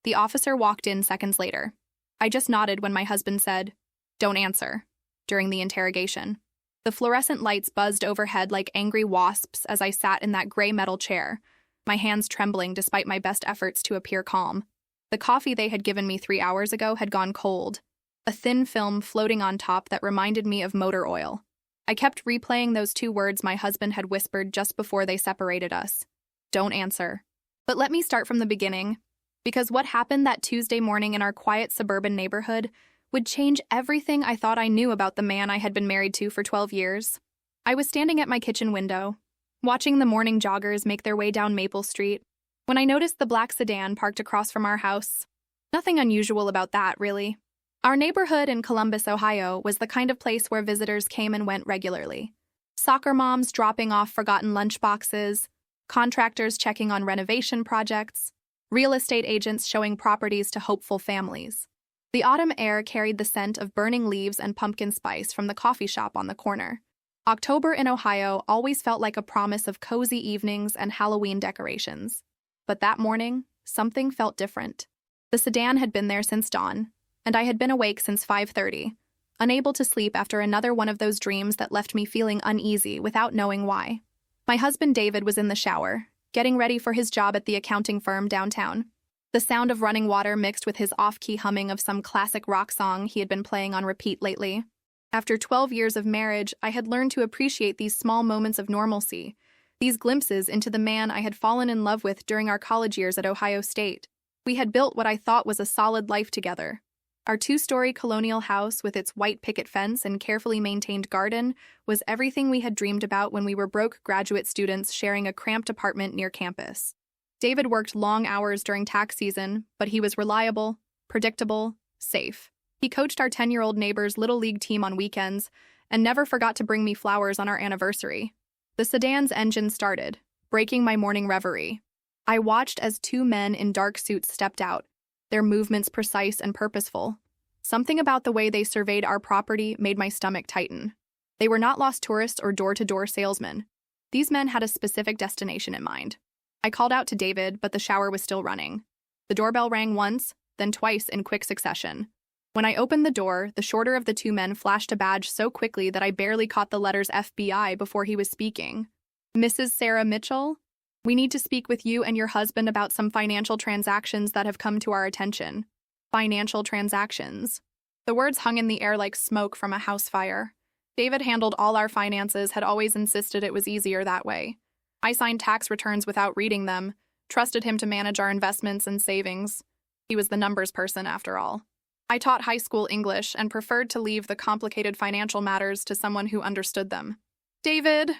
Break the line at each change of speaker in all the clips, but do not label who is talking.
The officer walked in seconds later. I just nodded when my husband said, "Don't answer," during the interrogation. The fluorescent lights buzzed overhead like angry wasps as I sat in that gray metal chair, my hands trembling despite my best efforts to appear calm. The coffee they had given me 3 hours ago had gone cold, a thin film floating on top that reminded me of motor oil. I kept replaying those 2 words my husband had whispered just before they separated us. Don't answer. But let me start from the beginning, because what happened that Tuesday morning in our quiet suburban neighborhood would change everything I thought I knew about the man I had been married to for 12 years. I was standing at my kitchen window, watching the morning joggers make their way down Maple Street, when I noticed the black sedan parked across from our house. Nothing unusual about that, really. Our neighborhood in Columbus, Ohio, was the kind of place where visitors came and went regularly. Soccer moms dropping off forgotten lunchboxes, contractors checking on renovation projects, real estate agents showing properties to hopeful families. The autumn air carried the scent of burning leaves and pumpkin spice from the coffee shop on the corner. October in Ohio always felt like a promise of cozy evenings and Halloween decorations. But that morning, something felt different. The sedan had been there since dawn, and I had been awake since 5:30, unable to sleep after another one of those dreams that left me feeling uneasy without knowing why. My husband David was in the shower, getting ready for his job at the accounting firm downtown. The sound of running water mixed with his off-key humming of some classic rock song he had been playing on repeat lately. After 12 years of marriage, I had learned to appreciate these small moments of normalcy, these glimpses into the man I had fallen in love with during our college years at Ohio State. We had built what I thought was a solid life together. Our 2-story colonial house with its white picket fence and carefully maintained garden was everything we had dreamed about when we were broke graduate students sharing a cramped apartment near campus. David worked long hours during tax season, but he was reliable, predictable, safe. He coached our 10-year-old neighbor's Little League team on weekends and never forgot to bring me flowers on our anniversary. The sedan's engine started, breaking my morning reverie. I watched as 2 men in dark suits stepped out, their movements precise and purposeful. Something about the way they surveyed our property made my stomach tighten. They were not lost tourists or door-to-door salesmen. These men had a specific destination in mind. I called out to David, but the shower was still running. The doorbell rang once, then twice in quick succession. When I opened the door, the shorter of the 2 men flashed a badge so quickly that I barely caught the letters FBI before he was speaking. "Mrs. Sarah Mitchell? We need to speak with you and your husband about some financial transactions that have come to our attention." Financial transactions. The words hung in the air like smoke from a house fire. David handled all our finances, had always insisted it was easier that way. I signed tax returns without reading them, trusted him to manage our investments and savings. He was the numbers person, after all. I taught high school English and preferred to leave the complicated financial matters to someone who understood them. "David,"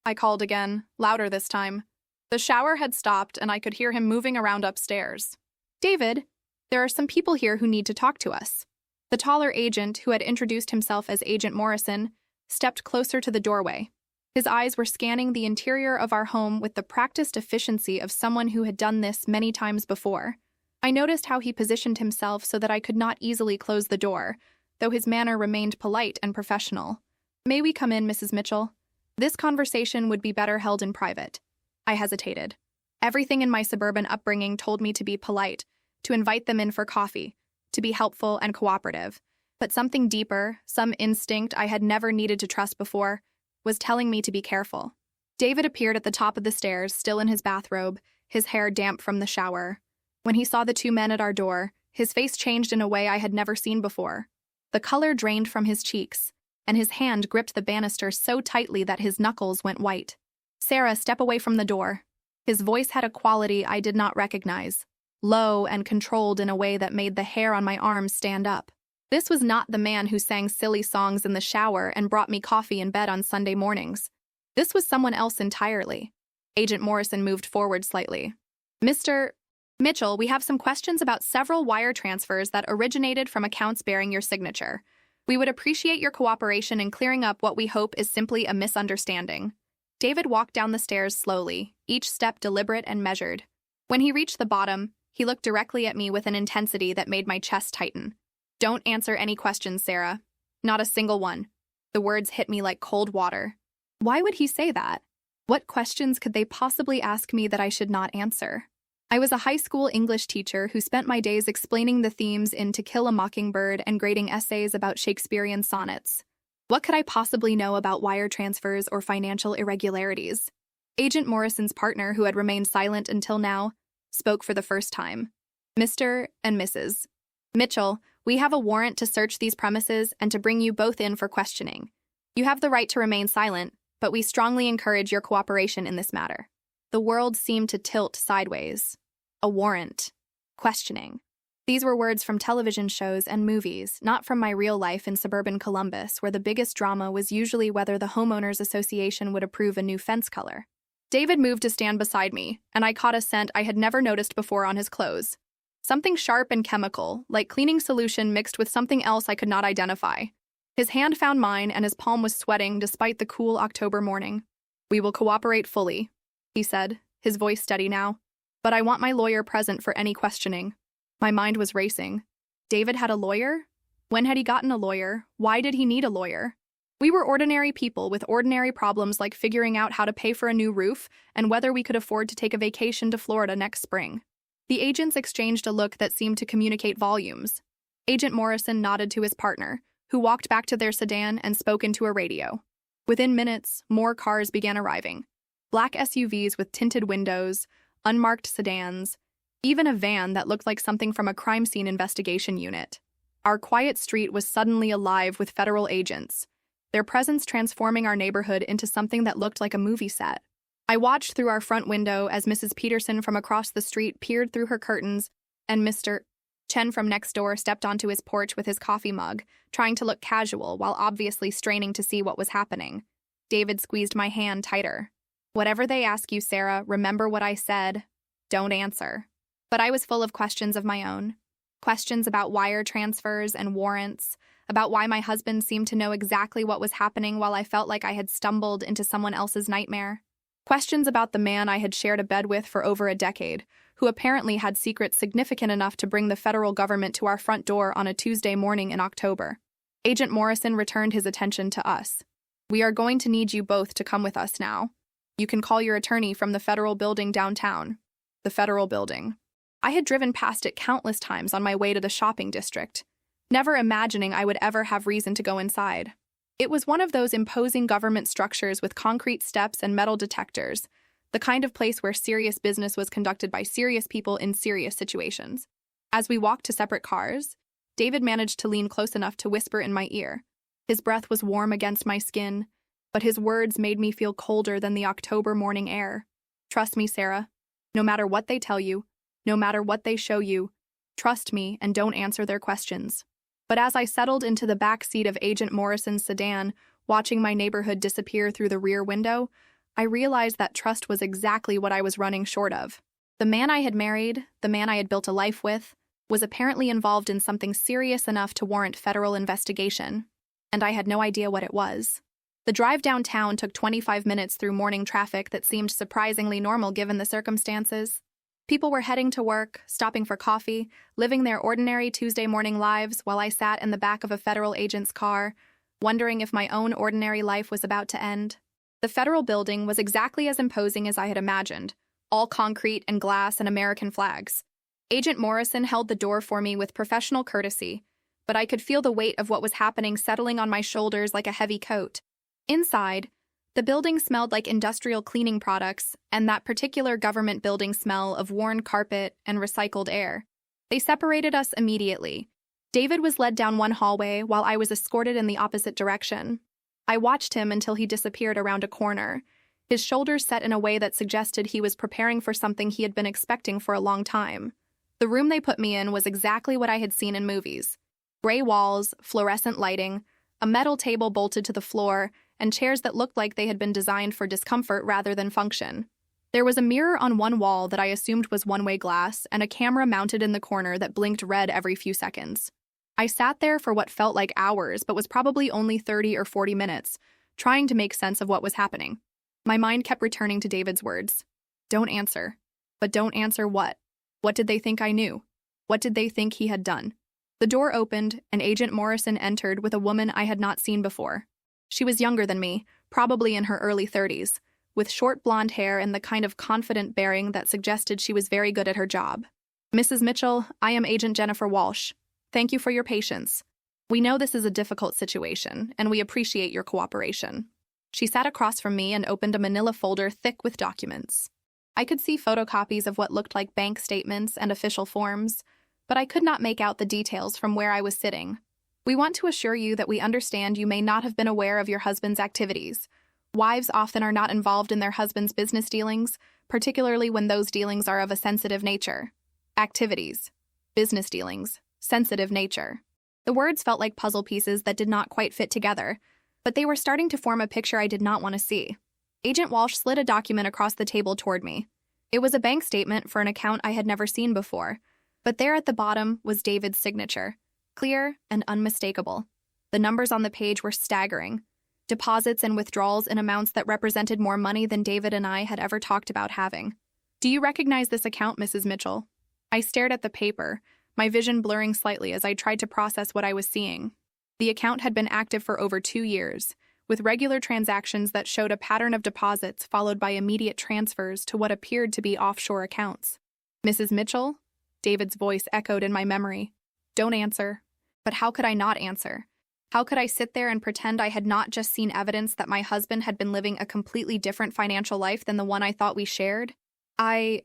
I called again, louder this time. The shower had stopped, and I could hear him moving around upstairs. "David, there are some people here who need to talk to us." The taller agent, who had introduced himself as Agent Morrison, stepped closer to the doorway. His eyes were scanning the interior of our home with the practiced efficiency of someone who had done this many times before. I noticed how he positioned himself so that I could not easily close the door, though his manner remained polite and professional. "May we come in, Mrs. Mitchell? This conversation would be better held in private." I hesitated. Everything in my suburban upbringing told me to be polite, to invite them in for coffee, to be helpful and cooperative. But something deeper, some instinct I had never needed to trust before, was telling me to be careful. David appeared at the top of the stairs, still in his bathrobe, his hair damp from the shower. When he saw the 2 men at our door, his face changed in a way I had never seen before. The color drained from his cheeks, and his hand gripped the banister so tightly that his knuckles went white. "Sarah, step away from the door." His voice had a quality I did not recognize, low and controlled in a way that made the hair on my arms stand up. This was not the man who sang silly songs in the shower and brought me coffee in bed on Sunday mornings. This was someone else entirely. Agent Morrison moved forward slightly. "Mr. Mitchell, we have some questions about several wire transfers that originated from accounts bearing your signature. We would appreciate your cooperation in clearing up what we hope is simply a misunderstanding." David walked down the stairs slowly, each step deliberate and measured. When he reached the bottom, he looked directly at me with an intensity that made my chest tighten. "Don't answer any questions, Sarah. Not a single one." The words hit me like cold water. Why would he say that? What questions could they possibly ask me that I should not answer? I was a high school English teacher who spent my days explaining the themes in To Kill a Mockingbird and grading essays about Shakespearean sonnets. What could I possibly know about wire transfers or financial irregularities? Agent Morrison's partner, who had remained silent until now, spoke for the first time. Mr. and Mrs. Mitchell, we have a warrant to search these premises and to bring you both in for questioning. You have the right to remain silent, but we strongly encourage your cooperation in this matter. The world seemed to tilt sideways. A warrant. Questioning. These were words from television shows and movies, not from my real life in suburban Columbus, where the biggest drama was usually whether the homeowners association would approve a new fence color. David moved to stand beside me, and I caught a scent I had never noticed before on his clothes. Something sharp and chemical, like cleaning solution mixed with something else I could not identify. His hand found mine, and his palm was sweating despite the cool October morning. "We will cooperate fully," he said, his voice steady now. "But I want my lawyer present for any questioning." My mind was racing. David had a lawyer? When had he gotten a lawyer? Why did he need a lawyer? We were ordinary people with ordinary problems like figuring out how to pay for a new roof and whether we could afford to take a vacation to Florida next spring. The agents exchanged a look that seemed to communicate volumes. Agent Morrison nodded to his partner, who walked back to their sedan and spoke into a radio. Within minutes, more cars began arriving. Black SUVs with tinted windows, unmarked sedans, even a van that looked like something from a crime scene investigation unit. Our quiet street was suddenly alive with federal agents, their presence transforming our neighborhood into something that looked like a movie set. I watched through our front window as Mrs. Peterson from across the street peered through her curtains, and Mr. Chen from next door stepped onto his porch with his coffee mug, trying to look casual while obviously straining to see what was happening. David squeezed my hand tighter. "Whatever they ask you, Sarah, remember what I said. Don't answer." But I was full of questions of my own. Questions about wire transfers and warrants, about why my husband seemed to know exactly what was happening while I felt like I had stumbled into someone else's nightmare. Questions about the man I had shared a bed with for over a decade, who apparently had secrets significant enough to bring the federal government to our front door on a Tuesday morning in October. Agent Morrison returned his attention to us. "We are going to need you both to come with us now. You can call your attorney from the federal building downtown." The federal building. I had driven past it countless times on my way to the shopping district, never imagining I would ever have reason to go inside. It was one of those imposing government structures with concrete steps and metal detectors, the kind of place where serious business was conducted by serious people in serious situations. As we walked to separate cars, David managed to lean close enough to whisper in my ear. His breath was warm against my skin, but his words made me feel colder than the October morning air. "Trust me, Sarah. No matter what they tell you, no matter what they show you, trust me and don't answer their questions." But as I settled into the back seat of Agent Morrison's sedan, watching my neighborhood disappear through the rear window, I realized that trust was exactly what I was running short of. The man I had married, the man I had built a life with, was apparently involved in something serious enough to warrant federal investigation, and I had no idea what it was. The drive downtown took 25 minutes through morning traffic that seemed surprisingly normal given the circumstances. People were heading to work, stopping for coffee, living their ordinary Tuesday morning lives while I sat in the back of a federal agent's car, wondering if my own ordinary life was about to end. The federal building was exactly as imposing as I had imagined, all concrete and glass and American flags. Agent Morrison held the door for me with professional courtesy, but I could feel the weight of what was happening settling on my shoulders like a heavy coat. Inside, the building smelled like industrial cleaning products and that particular government building smell of worn carpet and recycled air. They separated us immediately. David was led down one hallway while I was escorted in the opposite direction. I watched him until he disappeared around a corner, his shoulders set in a way that suggested he was preparing for something he had been expecting for a long time. The room they put me in was exactly what I had seen in movies. Gray walls, fluorescent lighting, a metal table bolted to the floor, and chairs that looked like they had been designed for discomfort rather than function. There was a mirror on one wall that I assumed was one-way glass and a camera mounted in the corner that blinked red every few seconds. I sat there for what felt like hours but was probably only 30 or 40 minutes, trying to make sense of what was happening. My mind kept returning to David's words. Don't answer. But don't answer what? What did they think I knew? What did they think he had done? The door opened, and Agent Morrison entered with a woman I had not seen before. She was younger than me, probably in her early 30s, with short blonde hair and the kind of confident bearing that suggested she was very good at her job. "Mrs. Mitchell, I am Agent Jennifer Walsh. Thank you for your patience. We know this is a difficult situation, and we appreciate your cooperation." She sat across from me and opened a manila folder thick with documents. I could see photocopies of what looked like bank statements and official forms, but I could not make out the details from where I was sitting. "We want to assure you that we understand you may not have been aware of your husband's activities. Wives often are not involved in their husband's business dealings, particularly when those dealings are of a sensitive nature." Activities, business dealings, sensitive nature. The words felt like puzzle pieces that did not quite fit together, but they were starting to form a picture I did not want to see. Agent Walsh slid a document across the table toward me. It was a bank statement for an account I had never seen before, but there at the bottom was David's signature, clear and unmistakable. The numbers on the page were staggering. Deposits and withdrawals in amounts that represented more money than David and I had ever talked about having. "Do you recognize this account, Mrs. Mitchell?" I stared at the paper, my vision blurring slightly as I tried to process what I was seeing. The account had been active for over 2 years, with regular transactions that showed a pattern of deposits followed by immediate transfers to what appeared to be offshore accounts. "Mrs. Mitchell?" David's voice echoed in my memory. "Don't answer." But how could I not answer? How could I sit there and pretend I had not just seen evidence that my husband had been living a completely different financial life than the one I thought we shared? I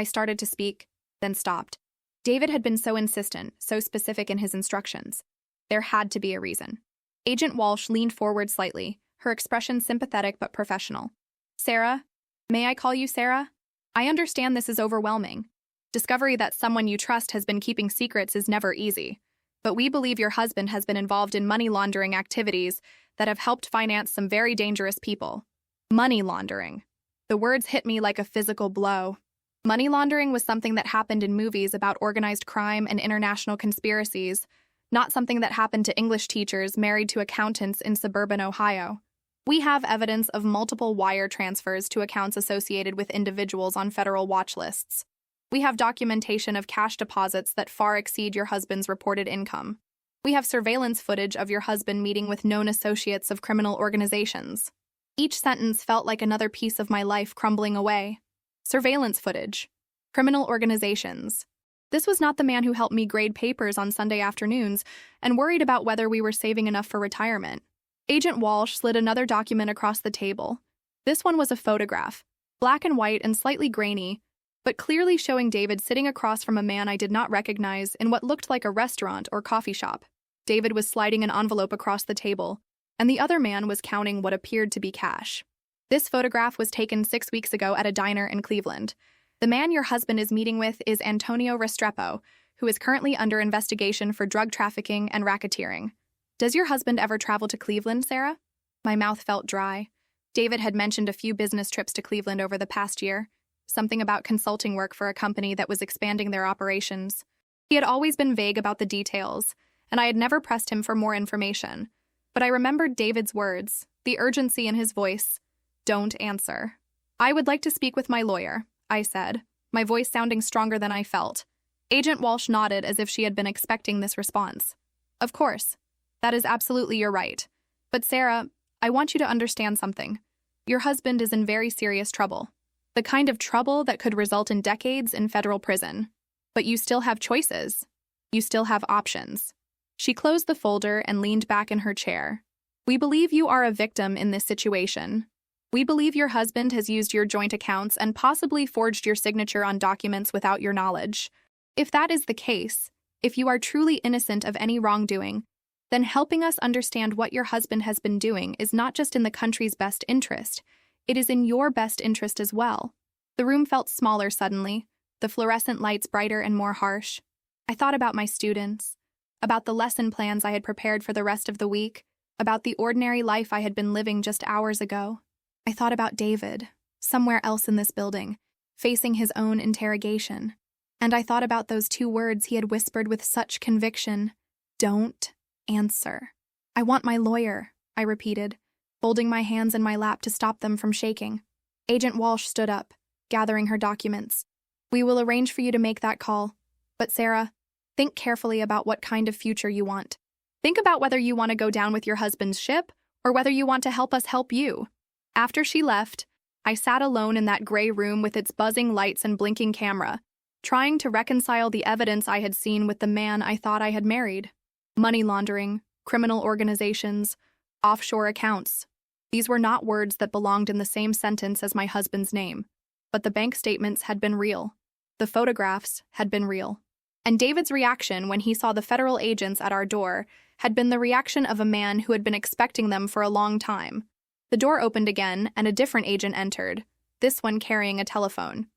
started to speak, then stopped. David had been so insistent, so specific in his instructions. There had to be a reason. Agent Walsh leaned forward slightly, her expression sympathetic but professional. "Sarah? May I call you Sarah? I understand this is overwhelming. Discovery that someone you trust has been keeping secrets is never easy. But we believe your husband has been involved in money laundering activities that have helped finance some very dangerous people." Money laundering. The words hit me like a physical blow. Money laundering was something that happened in movies about organized crime and international conspiracies, not something that happened to English teachers married to accountants in suburban Ohio. We have evidence of multiple wire transfers to accounts associated with individuals on federal watch lists. We have documentation of cash deposits that far exceed your husband's reported income. We have surveillance footage of your husband meeting with known associates of criminal organizations. Each sentence felt like another piece of my life crumbling away. Surveillance footage. Criminal organizations. This was not the man who helped me grade papers on Sunday afternoons and worried about whether we were saving enough for retirement. Agent Walsh slid another document across the table. This one was a photograph, black and white and slightly grainy, but clearly showing David sitting across from a man I did not recognize in what looked like a restaurant or coffee shop. David was sliding an envelope across the table, and the other man was counting what appeared to be cash. This photograph was taken 6 weeks ago at a diner in Cleveland. The man your husband is meeting with is Antonio Restrepo, who is currently under investigation for drug trafficking and racketeering. Does your husband ever travel to Cleveland, Sarah? My mouth felt dry. David had mentioned a few business trips to Cleveland over the past year, something about consulting work for a company that was expanding their operations. He had always been vague about the details, and I had never pressed him for more information. But I remembered David's words, the urgency in his voice. "Don't answer." "I would like to speak with my lawyer," I said, my voice sounding stronger than I felt. Agent Walsh nodded as if she had been expecting this response. "Of course. That is absolutely your right. But Sarah, I want you to understand something. Your husband is in very serious trouble. The kind of trouble that could result in decades in federal prison. But you still have choices. You still have options." She closed the folder and leaned back in her chair. "We believe you are a victim in this situation. We believe your husband has used your joint accounts and possibly forged your signature on documents without your knowledge. If that is the case, if you are truly innocent of any wrongdoing, then helping us understand what your husband has been doing is not just in the country's best interest, it is in your best interest as well." The room felt smaller suddenly, the fluorescent lights brighter and more harsh. I thought about my students, about the lesson plans I had prepared for the rest of the week, about the ordinary life I had been living just hours ago. I thought about David, somewhere else in this building, facing his own interrogation. And I thought about those 2 words he had whispered with such conviction. "Don't answer." "I want my lawyer," I repeated, folding my hands in my lap to stop them from shaking. Agent Walsh stood up, gathering her documents. "We will arrange for you to make that call. But Sarah, think carefully about what kind of future you want. Think about whether you want to go down with your husband's ship or whether you want to help us help you." After she left, I sat alone in that gray room with its buzzing lights and blinking camera, trying to reconcile the evidence I had seen with the man I thought I had married. Money laundering, criminal organizations, offshore accounts. These were not words that belonged in the same sentence as my husband's name, but the bank statements had been real. The photographs had been real. And David's reaction when he saw the federal agents at our door had been the reaction of a man who had been expecting them for a long time. The door opened again, and a different agent entered, this one carrying a telephone.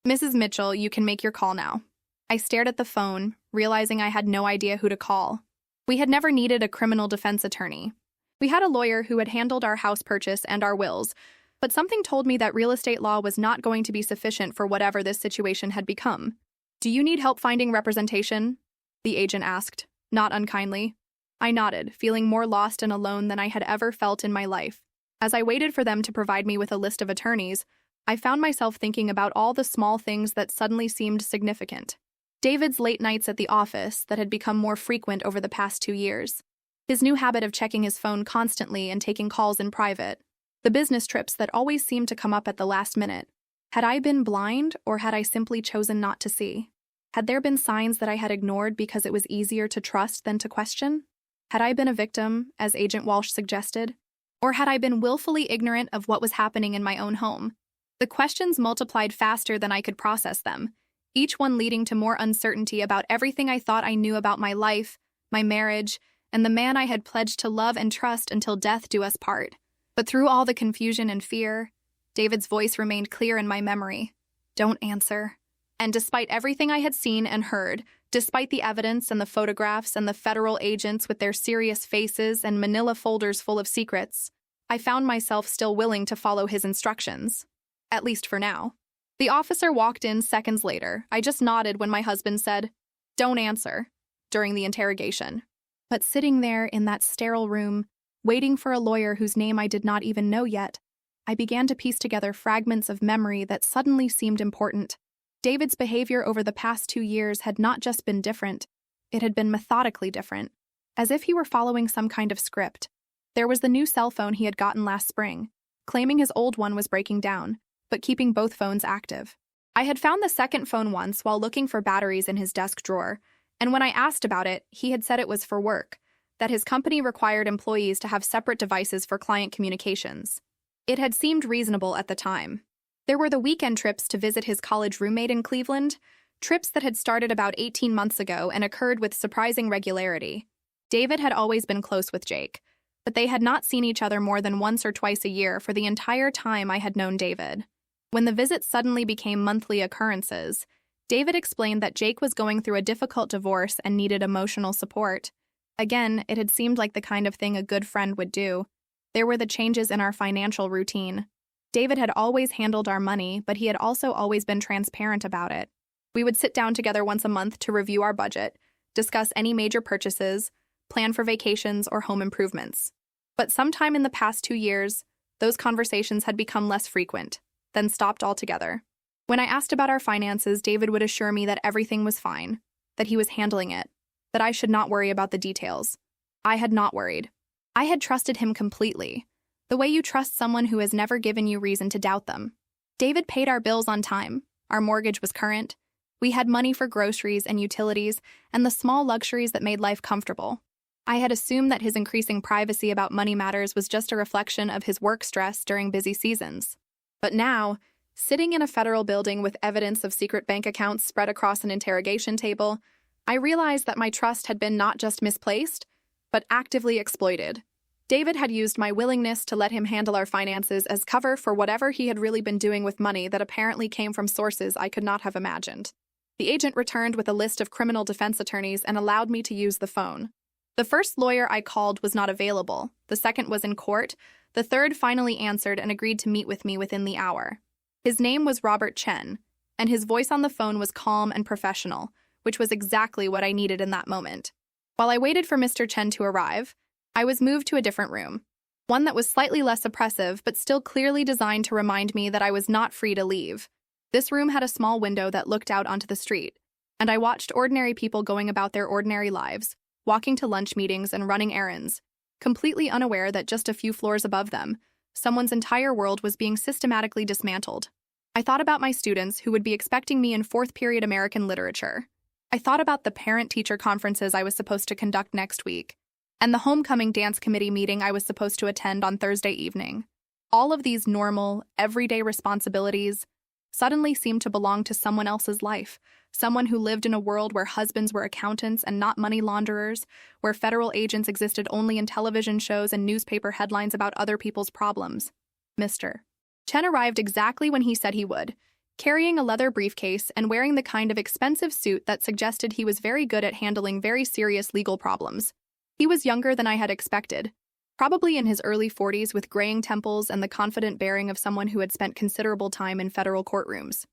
"Mrs. Mitchell, you can make your call now." I stared at the phone, realizing I had no idea who to call. We had never needed a criminal defense attorney. We had a lawyer who had handled our house purchase and our wills, but something told me that real estate law was not going to be sufficient for whatever this situation had become. "Do you need help finding representation?" the agent asked, not unkindly. I nodded, feeling more lost and alone than I had ever felt in my life. As I waited for them to provide me with a list of attorneys, I found myself thinking about all the small things that suddenly seemed significant. David's late nights at the office that had become more frequent over the past 2 years. His new habit of checking his phone constantly and taking calls in private. The business trips that always seemed to come up at the last minute. Had I been blind, or had I simply chosen not to see? Had there been signs that I had ignored because it was easier to trust than to question? Had I been a victim, as Agent Walsh suggested? Or had I been willfully ignorant of what was happening in my own home? The questions multiplied faster than I could process them, each one leading to more uncertainty about everything I thought I knew about my life, my marriage, and the man I had pledged to love and trust until death do us part. But through all the confusion and fear, David's voice remained clear in my memory. "Don't answer." And despite everything I had seen and heard, despite the evidence and the photographs and the federal agents with their serious faces and manila folders full of secrets, I found myself still willing to follow his instructions. At least for now. The officer walked in seconds later. I just nodded when my husband said, "Don't answer," during the interrogation. But sitting there in that sterile room, waiting for a lawyer whose name I did not even know yet, I began to piece together fragments of memory that suddenly seemed important. David's behavior over the past 2 years had not just been different, it had been methodically different, as if he were following some kind of script. There was the new cell phone he had gotten last spring, claiming his old one was breaking down, but keeping both phones active. I had found the second phone once while looking for batteries in his desk drawer, and when I asked about it, he had said it was for work, that his company required employees to have separate devices for client communications. It had seemed reasonable at the time. There were the weekend trips to visit his college roommate in Cleveland, trips that had started about 18 months ago and occurred with surprising regularity. David had always been close with Jake, but they had not seen each other more than once or twice a year for the entire time I had known David. When the visits suddenly became monthly occurrences, David explained that Jake was going through a difficult divorce and needed emotional support. Again, it had seemed like the kind of thing a good friend would do. There were the changes in our financial routine. David had always handled our money, but he had also always been transparent about it. We would sit down together once a month to review our budget, discuss any major purchases, plan for vacations or home improvements. But sometime in the past 2 years, those conversations had become less frequent, then stopped altogether. When I asked about our finances, David would assure me that everything was fine, that he was handling it, that I should not worry about the details. I had not worried. I had trusted him completely, the way you trust someone who has never given you reason to doubt them. David paid our bills on time, our mortgage was current, we had money for groceries and utilities and the small luxuries that made life comfortable. I had assumed that his increasing privacy about money matters was just a reflection of his work stress during busy seasons. But now, sitting in a federal building with evidence of secret bank accounts spread across an interrogation table, I realized that my trust had been not just misplaced, but actively exploited. David had used my willingness to let him handle our finances as cover for whatever he had really been doing with money that apparently came from sources I could not have imagined. The agent returned with a list of criminal defense attorneys and allowed me to use the phone. The first lawyer I called was not available, the second was in court, the third finally answered and agreed to meet with me within the hour. His name was Robert Chen, and his voice on the phone was calm and professional, which was exactly what I needed in that moment. While I waited for Mr. Chen to arrive, I was moved to a different room, one that was slightly less oppressive but still clearly designed to remind me that I was not free to leave. This room had a small window that looked out onto the street, and I watched ordinary people going about their ordinary lives, walking to lunch meetings and running errands, completely unaware that just a few floors above them, Someone's entire world was being systematically dismantled. I thought about my students who would be expecting me in fourth period American literature. I thought about the parent-teacher conferences I was supposed to conduct next week, and the homecoming dance committee meeting I was supposed to attend on Thursday evening. All of these normal, everyday responsibilities suddenly seemed to belong to someone else's life, someone who lived in a world where husbands were accountants and not money launderers, where federal agents existed only in television shows and newspaper headlines about other people's problems. Mr. Chen arrived exactly when he said he would, carrying a leather briefcase and wearing the kind of expensive suit that suggested he was very good at handling very serious legal problems. He was younger than I had expected, probably in his early 40s with graying temples and the confident bearing of someone who had spent considerable time in federal courtrooms.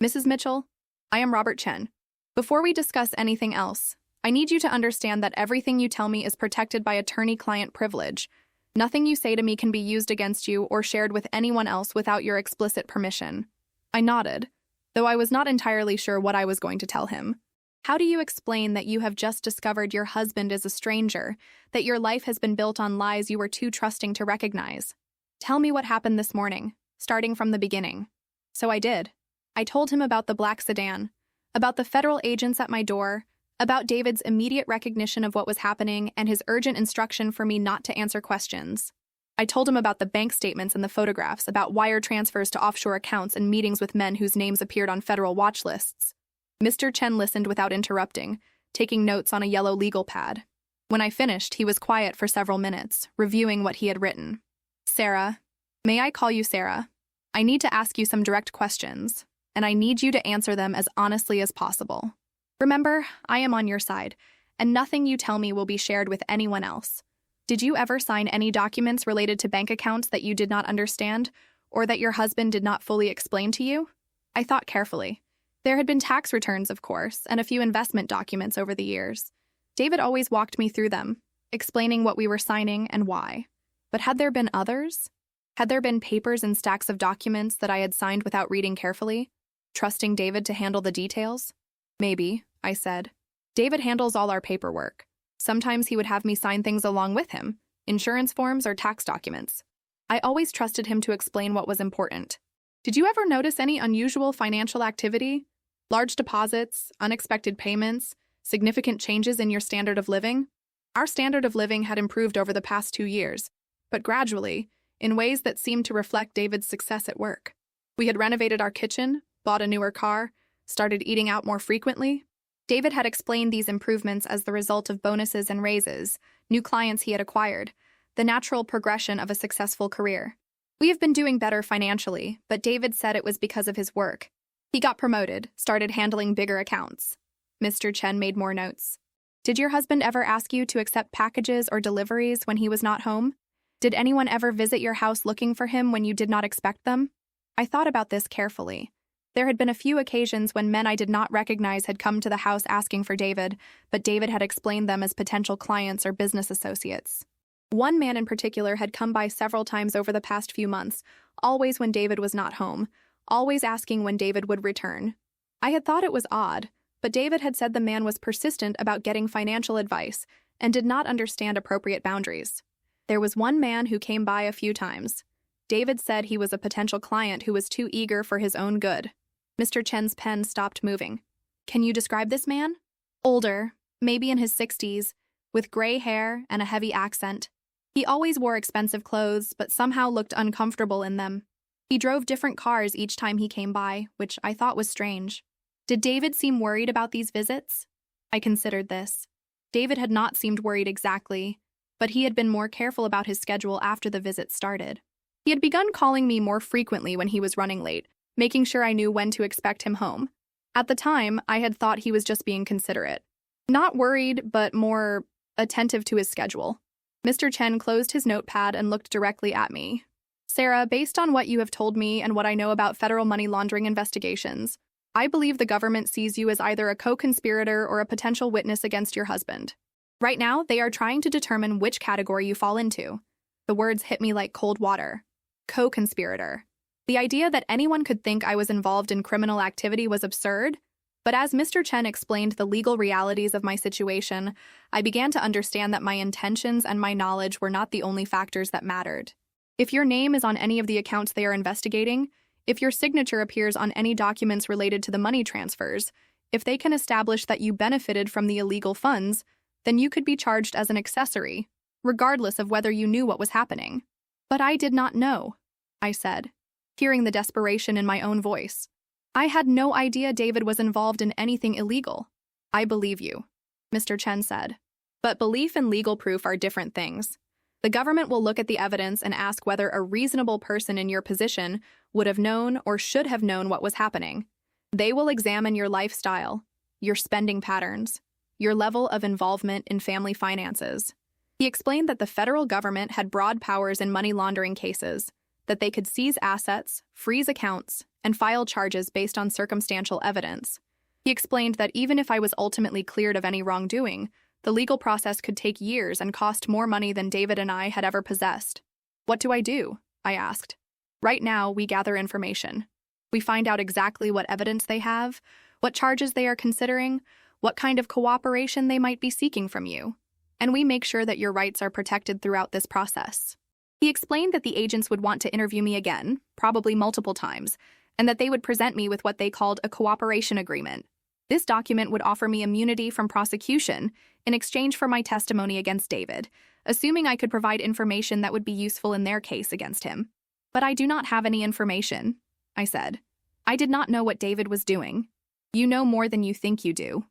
Mrs. Mitchell, I am Robert Chen. Before we discuss anything else, I need you to understand that everything you tell me is protected by attorney-client privilege. Nothing you say to me can be used against you or shared with anyone else without your explicit permission. I nodded, though I was not entirely sure what I was going to tell him. How do you explain that you have just discovered your husband is a stranger, that your life has been built on lies you were too trusting to recognize? Tell me what happened this morning, starting from the beginning. So I did. I told him about the black sedan, about the federal agents at my door, about David's immediate recognition of what was happening and his urgent instruction for me not to answer questions. I told him about the bank statements and the photographs, about wire transfers to offshore accounts and meetings with men whose names appeared on federal watch lists. Mr. Chen listened without interrupting, taking notes on a yellow legal pad. When I finished, he was quiet for several minutes, reviewing what he had written. Sarah, may I call you Sarah? I need to ask you some direct questions, and I need you to answer them as honestly as possible. Remember, I am on your side, and nothing you tell me will be shared with anyone else. Did you ever sign any documents related to bank accounts that you did not understand, or that your husband did not fully explain to you? I thought carefully. There had been tax returns, of course, and a few investment documents over the years. David always walked me through them, explaining what we were signing and why. But had there been others? Had there been papers and stacks of documents that I had signed without reading carefully, trusting David to handle the details? Maybe, I said. David handles all our paperwork. Sometimes he would have me sign things along with him, insurance forms or tax documents. I always trusted him to explain what was important. Did you ever notice any unusual financial activity? Large deposits, unexpected payments, significant changes in your standard of living? Our standard of living had improved over the past 2 years, but gradually, in ways that seemed to reflect David's success at work. We had renovated our kitchen, bought a newer car, started eating out more frequently. David had explained these improvements as the result of bonuses and raises, new clients he had acquired, the natural progression of a successful career. We have been doing better financially, but David said it was because of his work. He got promoted, started handling bigger accounts. Mr. Chen made more notes. Did your husband ever ask you to accept packages or deliveries when he was not home? Did anyone ever visit your house looking for him when you did not expect them? I thought about this carefully. There had been a few occasions when men I did not recognize had come to the house asking for David, but David had explained them as potential clients or business associates. One man in particular had come by several times over the past few months, always when David was not home, always asking when David would return. I had thought it was odd, but David had said the man was persistent about getting financial advice and did not understand appropriate boundaries. There was one man who came by a few times. David said he was a potential client who was too eager for his own good. Mr. Chen's pen stopped moving. Can you describe this man? Older, maybe in his 60s, with gray hair and a heavy accent. He always wore expensive clothes, but somehow looked uncomfortable in them. He drove different cars each time he came by, which I thought was strange. Did David seem worried about these visits? I considered this. David had not seemed worried exactly, but he had been more careful about his schedule after the visits started. He had begun calling me more frequently when he was running late, making sure I knew when to expect him home. At the time, I had thought he was just being considerate. Not worried, but more attentive to his schedule. Mr. Chen closed his notepad and looked directly at me. Sarah, based on what you have told me and what I know about federal money laundering investigations, I believe the government sees you as either a co-conspirator or a potential witness against your husband. Right now, they are trying to determine which category you fall into. The words hit me like cold water. Co-conspirator. The idea that anyone could think I was involved in criminal activity was absurd, but as Mr. Chen explained the legal realities of my situation, I began to understand that my intentions and my knowledge were not the only factors that mattered. If your name is on any of the accounts they are investigating, if your signature appears on any documents related to the money transfers, if they can establish that you benefited from the illegal funds, then you could be charged as an accessory, regardless of whether you knew what was happening. But I did not know, I said, hearing the desperation in my own voice. I had no idea David was involved in anything illegal. I believe you, Mr. Chen said. But belief and legal proof are different things. The government will look at the evidence and ask whether a reasonable person in your position would have known or should have known what was happening. They will examine your lifestyle, your spending patterns, your level of involvement in family finances. He explained that the federal government had broad powers in money laundering cases, that they could seize assets, freeze accounts, and file charges based on circumstantial evidence. He explained that even if I was ultimately cleared of any wrongdoing, the legal process could take years and cost more money than David and I had ever possessed. What do? I asked. Right now, we gather information. We find out exactly what evidence they have, what charges they are considering, what kind of cooperation they might be seeking from you, and we make sure that your rights are protected throughout this process. He explained that the agents would want to interview me again, probably multiple times, and that they would present me with what they called a cooperation agreement. This document would offer me immunity from prosecution in exchange for my testimony against David, assuming I could provide information that would be useful in their case against him. But I do not have any information, I said. I did not know what David was doing. You know more than you think you do,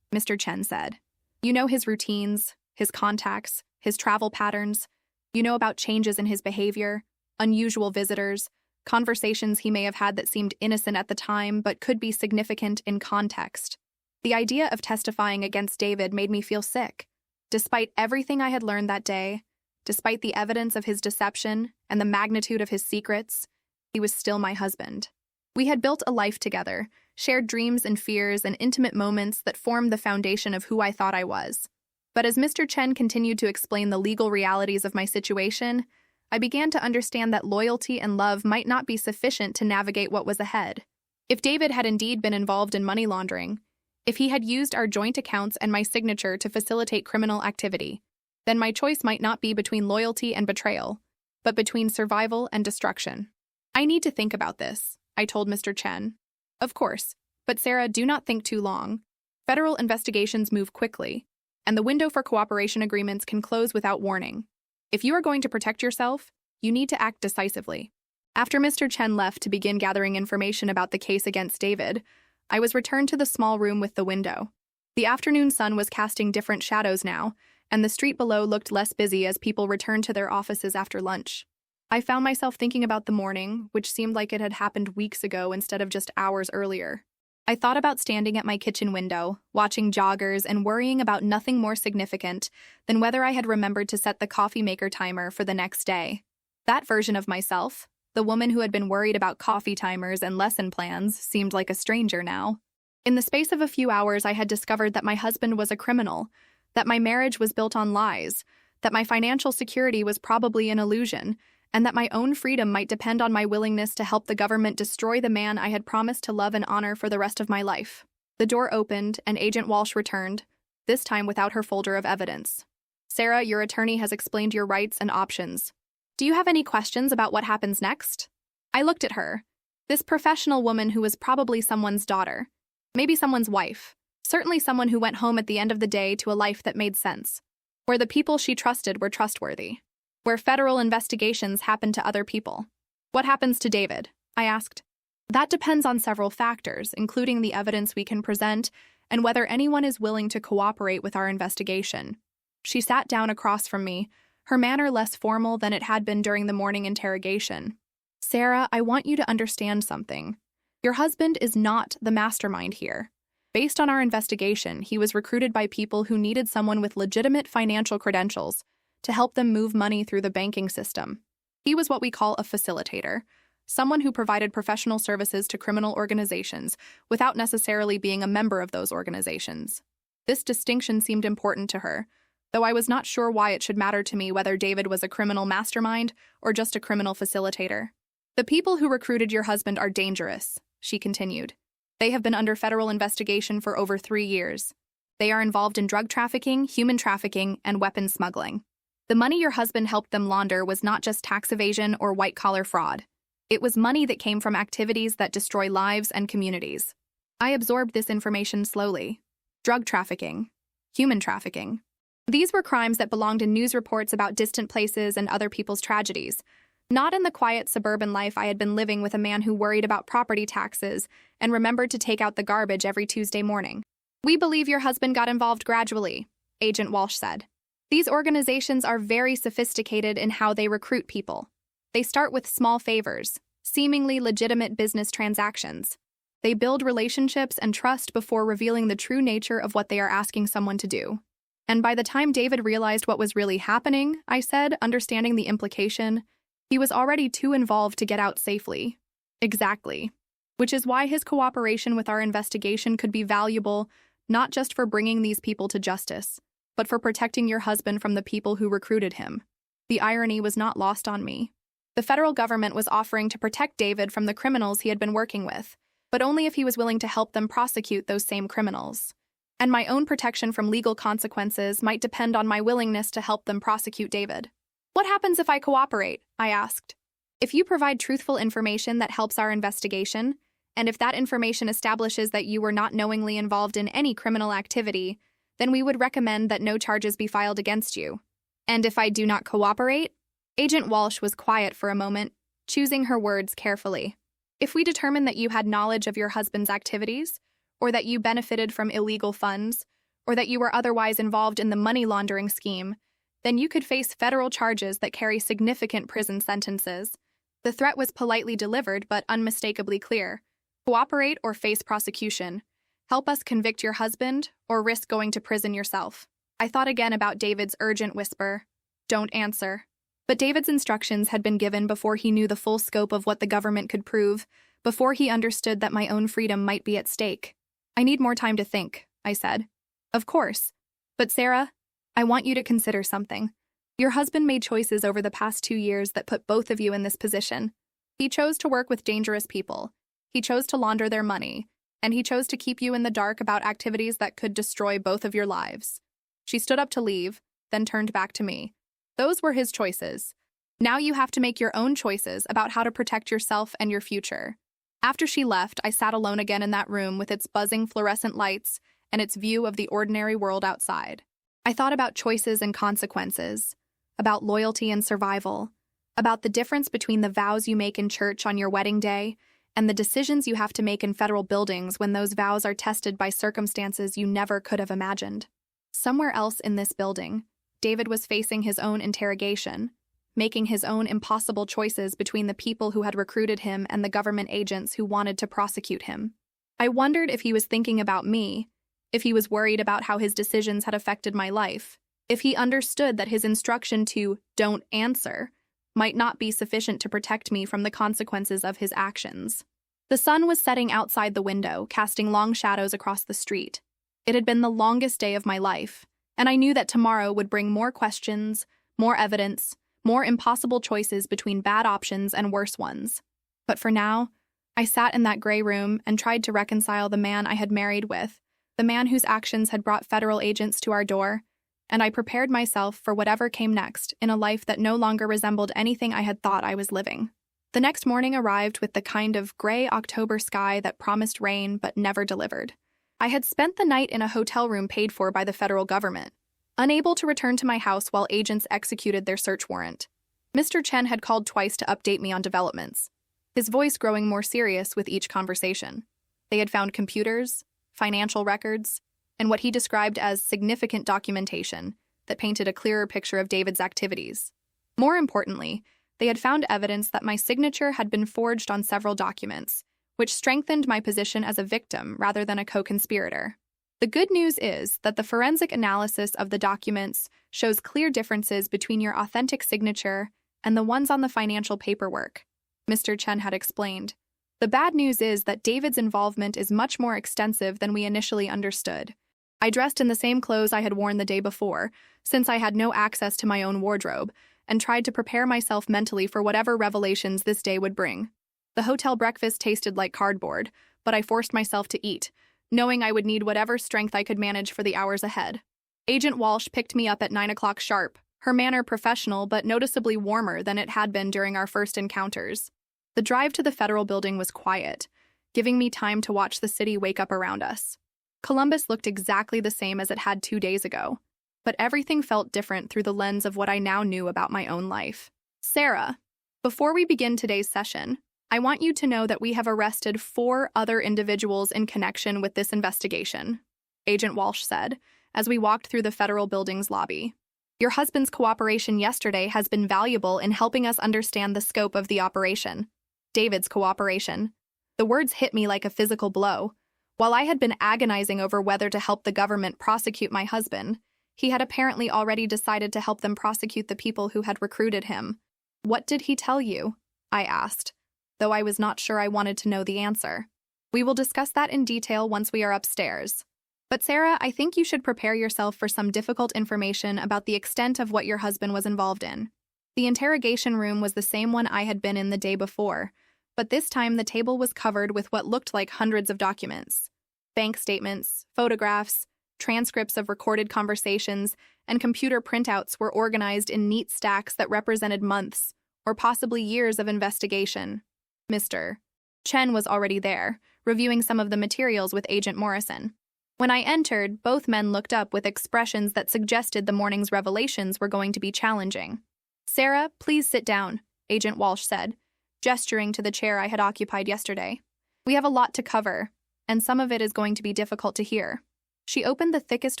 Mr. Chen said. You know his routines, his contacts, his travel patterns. You know about changes in his behavior, unusual visitors, conversations he may have had that seemed innocent at the time but could be significant in context. The idea of testifying against David made me feel sick. Despite everything I had learned that day, despite the evidence of his deception and the magnitude of his secrets, he was still my husband. We had built a life together, shared dreams and fears and intimate moments that formed the foundation of who I thought I was. But as Mr. Chen continued to explain the legal realities of my situation, I began to understand that loyalty and love might not be sufficient to navigate what was ahead. If David had indeed been involved in money laundering, if he had used our joint accounts and my signature to facilitate criminal activity, then my choice might not be between loyalty and betrayal, but between survival and destruction. I need to think about this, I told Mr. Chen. Of course, but Sarah, do not think too long. Federal investigations move quickly, and the window for cooperation agreements can close without warning. If you are going to protect yourself, you need to act decisively. After Mr. Chen left to begin gathering information about the case against David, I was returned to the small room with the window. The afternoon sun was casting different shadows now, and the street below looked less busy as people returned to their offices after lunch. I found myself thinking about the morning, which seemed like it had happened weeks ago instead of just hours earlier. I thought about standing at my kitchen window, watching joggers, and worrying about nothing more significant than whether I had remembered to set the coffee maker timer for the next day. That version of myself, the woman who had been worried about coffee timers and lesson plans, seemed like a stranger now. In the space of a few hours, I had discovered that my husband was a criminal, that my marriage was built on lies, that my financial security was probably an illusion, and that my own freedom might depend on my willingness to help the government destroy the man I had promised to love and honor for the rest of my life. The door opened, and Agent Walsh returned, this time without her folder of evidence. Sarah, your attorney has explained your rights and options. Do you have any questions about what happens next? I looked at her, this professional woman who was probably someone's daughter, maybe someone's wife, certainly someone who went home at the end of the day to a life that made sense, where the people she trusted were trustworthy, where federal investigations happened to other people. What happens to David? I asked. That depends on several factors, including the evidence we can present and whether anyone is willing to cooperate with our investigation. She sat down across from me, her manner less formal than it had been during the morning interrogation. Sarah, I want you to understand something. Your husband is not the mastermind here. Based on our investigation, he was recruited by people who needed someone with legitimate financial credentials to help them move money through the banking system. He was what we call a facilitator, someone who provided professional services to criminal organizations without necessarily being a member of those organizations. This distinction seemed important to her, though I was not sure why it should matter to me whether David was a criminal mastermind or just a criminal facilitator. The people who recruited your husband are dangerous, she continued. They have been under federal investigation for over 3 years. They are involved in drug trafficking, human trafficking, and weapons smuggling. The money your husband helped them launder was not just tax evasion or white-collar fraud. It was money that came from activities that destroy lives and communities. I absorbed this information slowly. Drug trafficking, human trafficking. These were crimes that belonged in news reports about distant places and other people's tragedies, not in the quiet suburban life I had been living with a man who worried about property taxes and remembered to take out the garbage every Tuesday morning. "We believe your husband got involved gradually," Agent Walsh said. "These organizations are very sophisticated in how they recruit people. They start with small favors, seemingly legitimate business transactions. They build relationships and trust before revealing the true nature of what they are asking someone to do." And by the time David realized what was really happening, I said, understanding the implication, he was already too involved to get out safely. Exactly. Which is why his cooperation with our investigation could be valuable, not just for bringing these people to justice, but for protecting your husband from the people who recruited him. The irony was not lost on me. The federal government was offering to protect David from the criminals he had been working with, but only if he was willing to help them prosecute those same criminals. And my own protection from legal consequences might depend on my willingness to help them prosecute David. "What happens if I cooperate?" I asked. "If you provide truthful information that helps our investigation, and if that information establishes that you were not knowingly involved in any criminal activity, then we would recommend that no charges be filed against you. And if I do not cooperate?" Agent Walsh was quiet for a moment, choosing her words carefully. "If we determine that you had knowledge of your husband's activities, or that you benefited from illegal funds, or that you were otherwise involved in the money laundering scheme, then you could face federal charges that carry significant prison sentences." The threat was politely delivered but unmistakably clear. Cooperate or face prosecution. Help us convict your husband or risk going to prison yourself. I thought again about David's urgent whisper, "Don't answer." But David's instructions had been given before he knew the full scope of what the government could prove, before he understood that my own freedom might be at stake. "I need more time to think," I said. "Of course. But Sarah, I want you to consider something. Your husband made choices over the past 2 years that put both of you in this position. He chose to work with dangerous people. He chose to launder their money. And he chose to keep you in the dark about activities that could destroy both of your lives." She stood up to leave, then turned back to me. "Those were his choices. Now you have to make your own choices about how to protect yourself and your future." After she left, I sat alone again in that room with its buzzing fluorescent lights and its view of the ordinary world outside. I thought about choices and consequences, about loyalty and survival, about the difference between the vows you make in church on your wedding day and the decisions you have to make in federal buildings when those vows are tested by circumstances you never could have imagined. Somewhere else in this building, David was facing his own interrogation, making his own impossible choices between the people who had recruited him and the government agents who wanted to prosecute him. I wondered if he was thinking about me, if he was worried about how his decisions had affected my life, if he understood that his instruction to "don't answer" might not be sufficient to protect me from the consequences of his actions. The sun was setting outside the window, casting long shadows across the street. It had been the longest day of my life, and I knew that tomorrow would bring more questions, more evidence, more impossible choices between bad options and worse ones. But for now, I sat in that gray room and tried to reconcile the man I had married with, the man whose actions had brought federal agents to our door, and I prepared myself for whatever came next in a life that no longer resembled anything I had thought I was living. The next morning arrived with the kind of gray October sky that promised rain but never delivered. I had spent the night in a hotel room paid for by the federal government, unable to return to my house while agents executed their search warrant. Mr. Chen had called twice to update me on developments, his voice growing more serious with each conversation. They had found computers, financial records, and what he described as significant documentation that painted a clearer picture of David's activities. More importantly, they had found evidence that my signature had been forged on several documents, which strengthened my position as a victim rather than a co-conspirator. The good news is that the forensic analysis of the documents shows clear differences between your authentic signature and the ones on the financial paperwork, Mr. Chen had explained. The bad news is that David's involvement is much more extensive than we initially understood. I dressed in the same clothes I had worn the day before, since I had no access to my own wardrobe, and tried to prepare myself mentally for whatever revelations this day would bring. The hotel breakfast tasted like cardboard, but I forced myself to eat, knowing I would need whatever strength I could manage for the hours ahead. Agent Walsh picked me up at 9 o'clock sharp, her manner professional but noticeably warmer than it had been during our first encounters. The drive to the federal building was quiet, giving me time to watch the city wake up around us. Columbus looked exactly the same as it had 2 days ago, but everything felt different through the lens of what I now knew about my own life. Sarah, before we begin today's session, I want you to know that we have arrested 4 other individuals in connection with this investigation, Agent Walsh said, as we walked through the federal building's lobby. Your husband's cooperation yesterday has been valuable in helping us understand the scope of the operation. David's cooperation. The words hit me like a physical blow. While I had been agonizing over whether to help the government prosecute my husband, he had apparently already decided to help them prosecute the people who had recruited him. What did he tell you? I asked, though I was not sure I wanted to know the answer. We will discuss that in detail once we are upstairs. But Sarah, I think you should prepare yourself for some difficult information about the extent of what your husband was involved in. The interrogation room was the same one I had been in the day before, but this time the table was covered with what looked like hundreds of documents. Bank statements, photographs, transcripts of recorded conversations, and computer printouts were organized in neat stacks that represented months, or possibly years of investigation. Mr. Chen was already there, reviewing some of the materials with Agent Morrison. When I entered, both men looked up with expressions that suggested the morning's revelations were going to be challenging. Sarah, please sit down, Agent Walsh said, gesturing to the chair I had occupied yesterday. We have a lot to cover, and some of it is going to be difficult to hear. She opened the thickest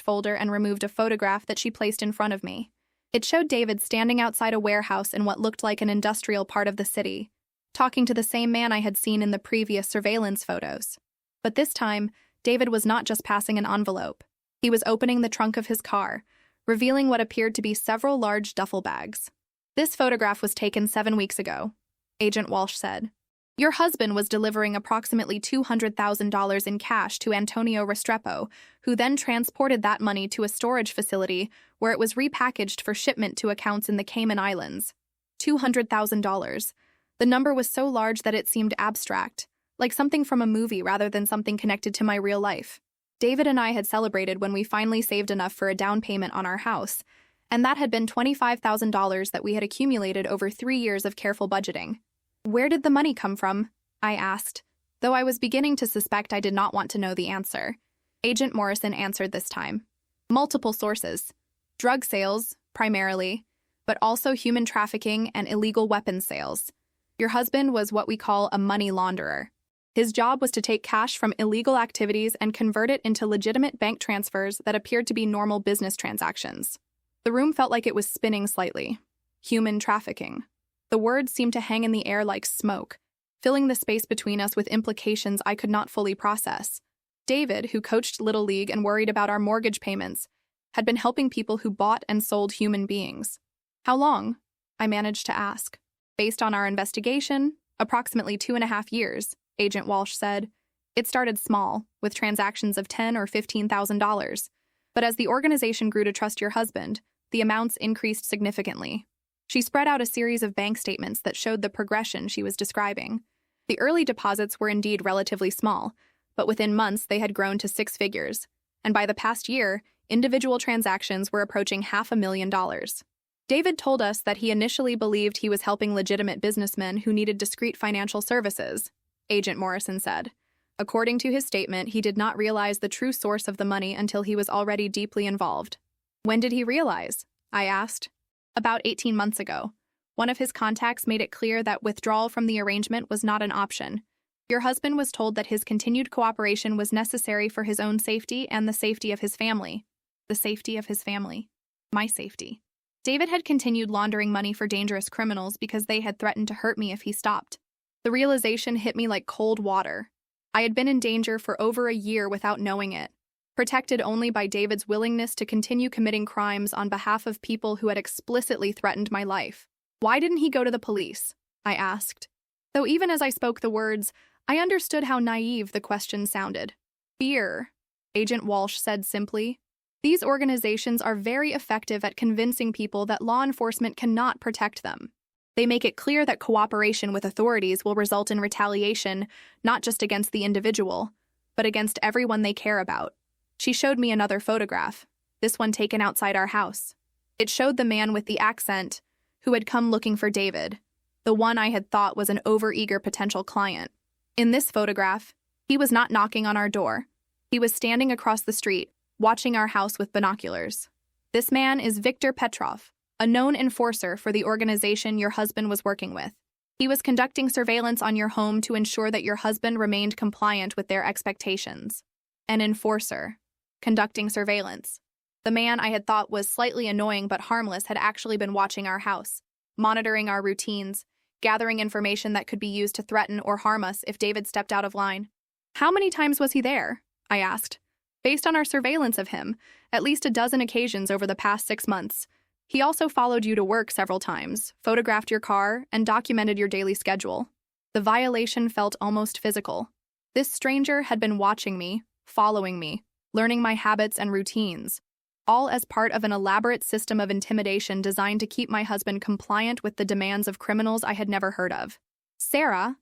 folder and removed a photograph that she placed in front of me. It showed David standing outside a warehouse in what looked like an industrial part of the city, talking to the same man I had seen in the previous surveillance photos. But this time, David was not just passing an envelope. He was opening the trunk of his car, revealing what appeared to be several large duffel bags. This photograph was taken 7 weeks ago, Agent Walsh said. Your husband was delivering approximately $200,000 in cash to Antonio Restrepo, who then transported that money to a storage facility where it was repackaged for shipment to accounts in the Cayman Islands. $200,000. The number was so large that it seemed abstract, like something from a movie rather than something connected to my real life. David and I had celebrated when we finally saved enough for a down payment on our house, and that had been $25,000 that we had accumulated over 3 years of careful budgeting. Where did the money come from? I asked, though I was beginning to suspect I did not want to know the answer. Agent Morrison answered this time. Multiple sources. Drug sales, primarily, but also human trafficking and illegal weapons sales. Your husband was what we call a money launderer. His job was to take cash from illegal activities and convert it into legitimate bank transfers that appeared to be normal business transactions. The room felt like it was spinning slightly. Human trafficking. The words seemed to hang in the air like smoke, filling the space between us with implications I could not fully process. David, who coached Little League and worried about our mortgage payments, had been helping people who bought and sold human beings. How long? I managed to ask. Based on our investigation, approximately 2.5 years, Agent Walsh said. It started small, with transactions of $10,000 or $15,000. But as the organization grew to trust your husband, the amounts increased significantly. She spread out a series of bank statements that showed the progression she was describing. The early deposits were indeed relatively small, but within months they had grown to 6 figures, and by the past year, individual transactions were approaching $500,000. David told us that he initially believed he was helping legitimate businessmen who needed discreet financial services, Agent Morrison said. According to his statement, he did not realize the true source of the money until he was already deeply involved. When did he realize? I asked. About 18 months ago. One of his contacts made it clear that withdrawal from the arrangement was not an option. Your husband was told that his continued cooperation was necessary for his own safety and the safety of his family. The safety of his family. My safety. David had continued laundering money for dangerous criminals because they had threatened to hurt me if he stopped. The realization hit me like cold water. I had been in danger for over a year without knowing it, protected only by David's willingness to continue committing crimes on behalf of people who had explicitly threatened my life. Why didn't he go to the police? I asked. Though even as I spoke the words, I understood how naive the question sounded. Fear, Agent Walsh said simply. These organizations are very effective at convincing people that law enforcement cannot protect them. They make it clear that cooperation with authorities will result in retaliation, not just against the individual, but against everyone they care about. She showed me another photograph, this one taken outside our house. It showed the man with the accent who had come looking for David, the one I had thought was an overeager potential client. In this photograph, he was not knocking on our door. He was standing across the street, watching our house with binoculars. This man is Viktor Petrov, a known enforcer for the organization your husband was working with. He was conducting surveillance on your home to ensure that your husband remained compliant with their expectations. An enforcer. Conducting surveillance. The man I had thought was slightly annoying but harmless had actually been watching our house, monitoring our routines, gathering information that could be used to threaten or harm us if David stepped out of line. How many times was he there? I asked. Based on our surveillance of him, at least a dozen occasions over the past 6 months. He also followed you to work several times, photographed your car, and documented your daily schedule. The violation felt almost physical. This stranger had been watching me, following me, learning my habits and routines, all as part of an elaborate system of intimidation designed to keep my husband compliant with the demands of criminals I had never heard of. Sarah,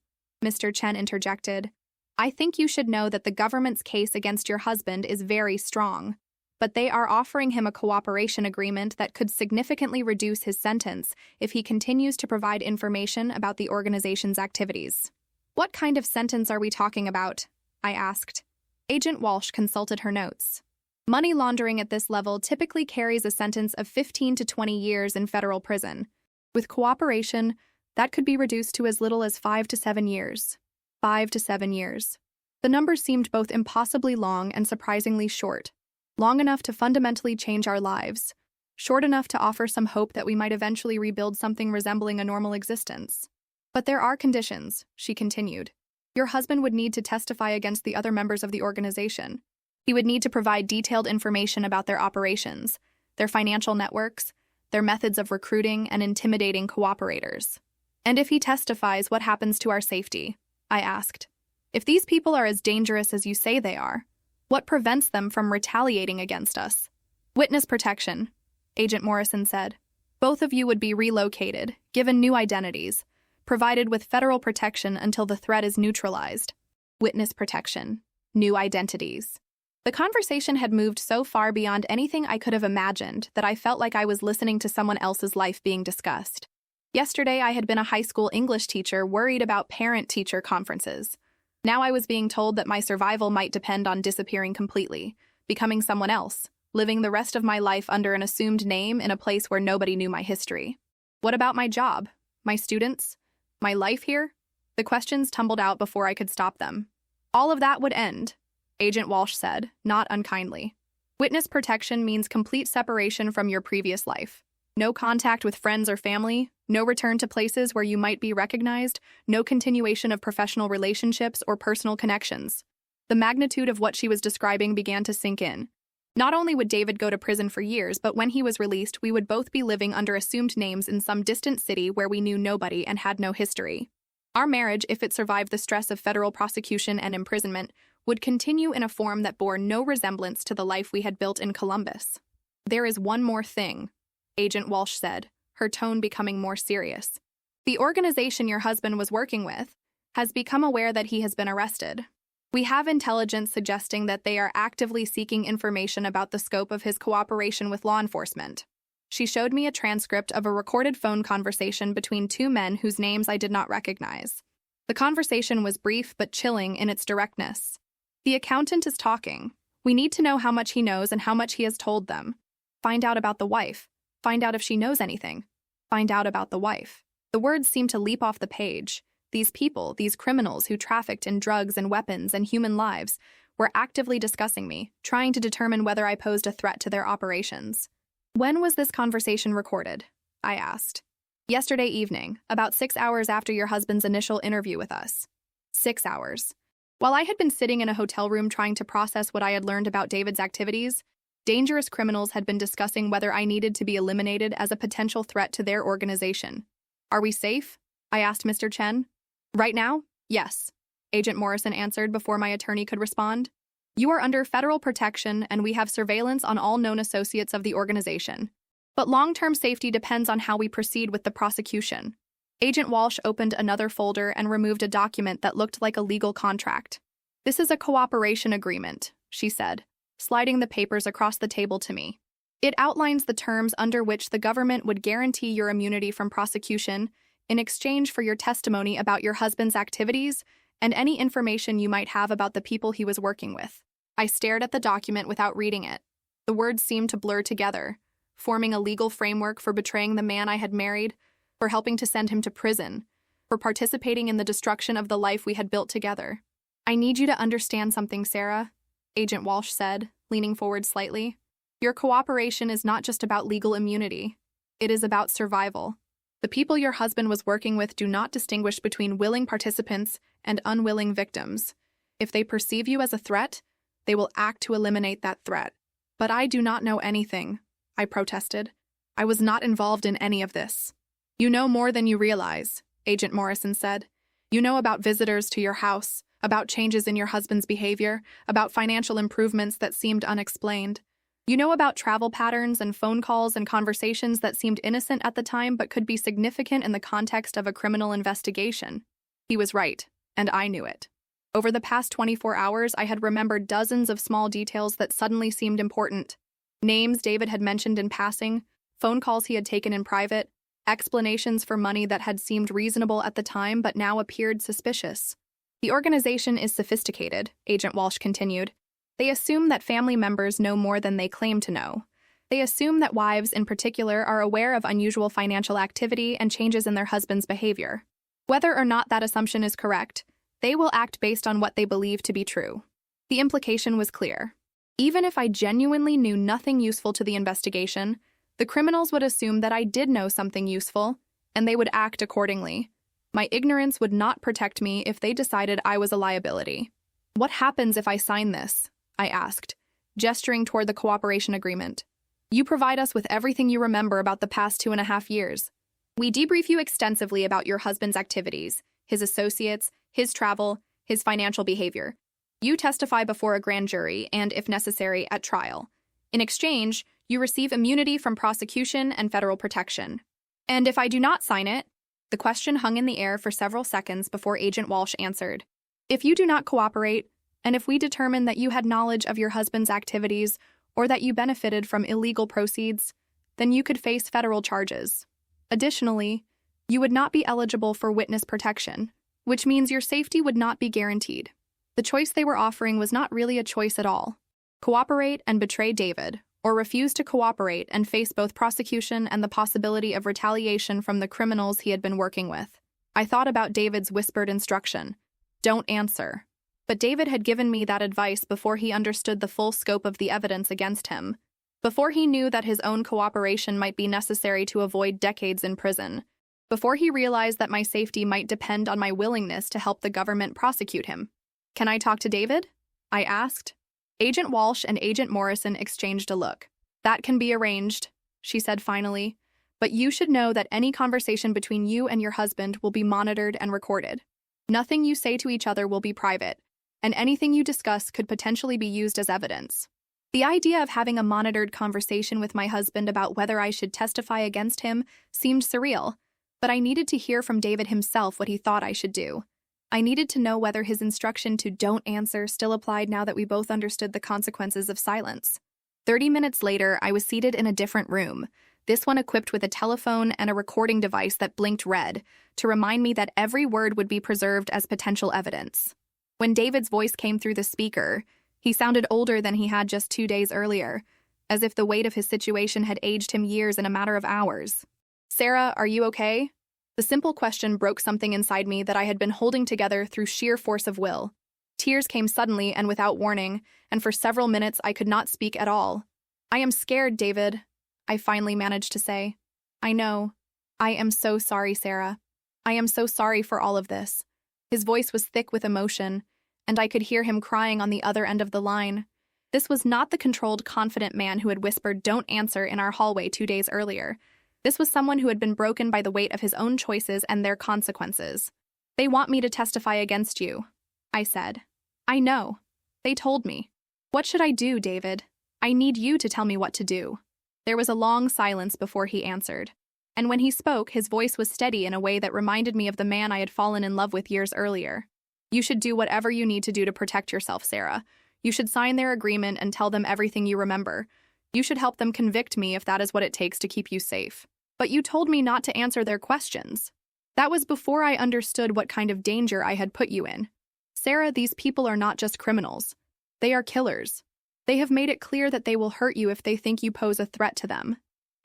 Mr. Chen interjected, I think you should know that the government's case against your husband is very strong, but they are offering him a cooperation agreement that could significantly reduce his sentence if he continues to provide information about the organization's activities. What kind of sentence are we talking about? I asked. Agent Walsh consulted her notes. Money laundering at this level typically carries a sentence of 15 to 20 years in federal prison. With cooperation, that could be reduced to as little as 5 to 7 years. 5 to 7 years. The number seemed both impossibly long and surprisingly short. Long enough to fundamentally change our lives. Short enough to offer some hope that we might eventually rebuild something resembling a normal existence. But there are conditions, she continued. Your husband would need to testify against the other members of the organization. He would need to provide detailed information about their operations, their financial networks, their methods of recruiting and intimidating cooperators. And if he testifies, what happens to our safety? I asked. If these people are as dangerous as you say they are, what prevents them from retaliating against us? Witness protection, Agent Morrison said. Both of you would be relocated, given new identities, provided with federal protection until the threat is neutralized. Witness protection, new identities. The conversation had moved so far beyond anything I could have imagined that I felt like I was listening to someone else's life being discussed. Yesterday, I had been a high school English teacher worried about parent-teacher conferences. Now I was being told that my survival might depend on disappearing completely, becoming someone else, living the rest of my life under an assumed name in a place where nobody knew my history. What about my job? My students? My life here? The questions tumbled out before I could stop them. All of that would end, Agent Walsh said, not unkindly. Witness protection means complete separation from your previous life. No contact with friends or family, no return to places where you might be recognized, no continuation of professional relationships or personal connections. The magnitude of what she was describing began to sink in. Not only would David go to prison for years, but when he was released, we would both be living under assumed names in some distant city where we knew nobody and had no history. Our marriage, if it survived the stress of federal prosecution and imprisonment, would continue in a form that bore no resemblance to the life we had built in Columbus. There is one more thing, Agent Walsh said, her tone becoming more serious. The organization your husband was working with has become aware that he has been arrested. We have intelligence suggesting that they are actively seeking information about the scope of his cooperation with law enforcement. She showed me a transcript of a recorded phone conversation between two men whose names I did not recognize. The conversation was brief but chilling in its directness. The accountant is talking. We need to know how much he knows and how much he has told them. Find out about the wife. Find out if she knows anything. Find out about the wife. The words seemed to leap off the page. These people, these criminals who trafficked in drugs and weapons and human lives, were actively discussing me, trying to determine whether I posed a threat to their operations. When was this conversation recorded? I asked. Yesterday evening, about 6 hours after your husband's initial interview with us. 6 hours. While I had been sitting in a hotel room trying to process what I had learned about David's activities, dangerous criminals had been discussing whether I needed to be eliminated as a potential threat to their organization. Are we safe? I asked Mr. Chen. Right now? Yes, Agent Morrison answered before my attorney could respond. You are under federal protection and we have surveillance on all known associates of the organization. But long-term safety depends on how we proceed with the prosecution. Agent Walsh opened another folder and removed a document that looked like a legal contract. This is a cooperation agreement, she said, sliding the papers across the table to me. It outlines the terms under which the government would guarantee your immunity from prosecution in exchange for your testimony about your husband's activities and any information you might have about the people he was working with. I stared at the document without reading it. The words seemed to blur together, forming a legal framework for betraying the man I had married, for helping to send him to prison, for participating in the destruction of the life we had built together. "I need you to understand something, Sarah," Agent Walsh said, leaning forward slightly. "Your cooperation is not just about legal immunity. It is about survival. The people your husband was working with do not distinguish between willing participants and unwilling victims. If they perceive you as a threat, they will act to eliminate that threat." "But I do not know anything," I protested. "I was not involved in any of this." "You know more than you realize," Agent Morrison said. "You know about visitors to your house, about changes in your husband's behavior, about financial improvements that seemed unexplained. You know about travel patterns and phone calls and conversations that seemed innocent at the time but could be significant in the context of a criminal investigation." He was right, and I knew it. Over the past 24 hours, I had remembered dozens of small details that suddenly seemed important. Names David had mentioned in passing, phone calls he had taken in private, explanations for money that had seemed reasonable at the time but now appeared suspicious. "The organization is sophisticated," Agent Walsh continued. "They assume that family members know more than they claim to know. They assume that wives, in particular, are aware of unusual financial activity and changes in their husband's behavior. Whether or not that assumption is correct, they will act based on what they believe to be true." The implication was clear. Even if I genuinely knew nothing useful to the investigation, the criminals would assume that I did know something useful, and they would act accordingly. My ignorance would not protect me if they decided I was a liability. "What happens if I sign this?" I asked, gesturing toward the cooperation agreement. "You provide us with everything you remember about the past 2.5 years. We debrief you extensively about your husband's activities, his associates, his travel, his financial behavior. You testify before a grand jury and, if necessary, at trial. In exchange, you receive immunity from prosecution and federal protection." "And if I do not sign it?" The question hung in the air for several seconds before Agent Walsh answered. "If you do not cooperate, and if we determine that you had knowledge of your husband's activities or that you benefited from illegal proceeds, then you could face federal charges. Additionally, you would not be eligible for witness protection, which means your safety would not be guaranteed." The choice they were offering was not really a choice at all. Cooperate and betray David, or refuse to cooperate and face both prosecution and the possibility of retaliation from the criminals he had been working with. I thought about David's whispered instruction, "Don't answer." But David had given me that advice before he understood the full scope of the evidence against him, before he knew that his own cooperation might be necessary to avoid decades in prison, before he realized that my safety might depend on my willingness to help the government prosecute him. "Can I talk to David?" I asked. Agent Walsh and Agent Morrison exchanged a look. "That can be arranged," she said finally, "but you should know that any conversation between you and your husband will be monitored and recorded. Nothing you say to each other will be private, and anything you discuss could potentially be used as evidence." The idea of having a monitored conversation with my husband about whether I should testify against him seemed surreal, but I needed to hear from David himself what he thought I should do. I needed to know whether his instruction to "don't answer" still applied now that we both understood the consequences of silence. 30 minutes later, I was seated in a different room, this one equipped with a telephone and a recording device that blinked red to remind me that every word would be preserved as potential evidence. When David's voice came through the speaker, he sounded older than he had just 2 days earlier, as if the weight of his situation had aged him years in a matter of hours. "Sarah, are you okay?" The simple question broke something inside me that I had been holding together through sheer force of will. Tears came suddenly and without warning, and for several minutes I could not speak at all. "I am scared, David," I finally managed to say. "I know. I am so sorry, Sarah. I am so sorry for all of this." His voice was thick with emotion, and I could hear him crying on the other end of the line. This was not the controlled, confident man who had whispered "don't answer" in our hallway 2 days earlier. This was someone who had been broken by the weight of his own choices and their consequences. "They want me to testify against you," I said. "I know. They told me." "What should I do, David? I need you to tell me what to do." There was a long silence before he answered. And when he spoke, his voice was steady in a way that reminded me of the man I had fallen in love with years earlier. "You should do whatever you need to do to protect yourself, Sarah. You should sign their agreement and tell them everything you remember. You should help them convict me if that is what it takes to keep you safe. But you told me not to answer their questions. That was before I understood what kind of danger I had put you in. Sarah, these people are not just criminals. They are killers. They have made it clear that they will hurt you if they think you pose a threat to them.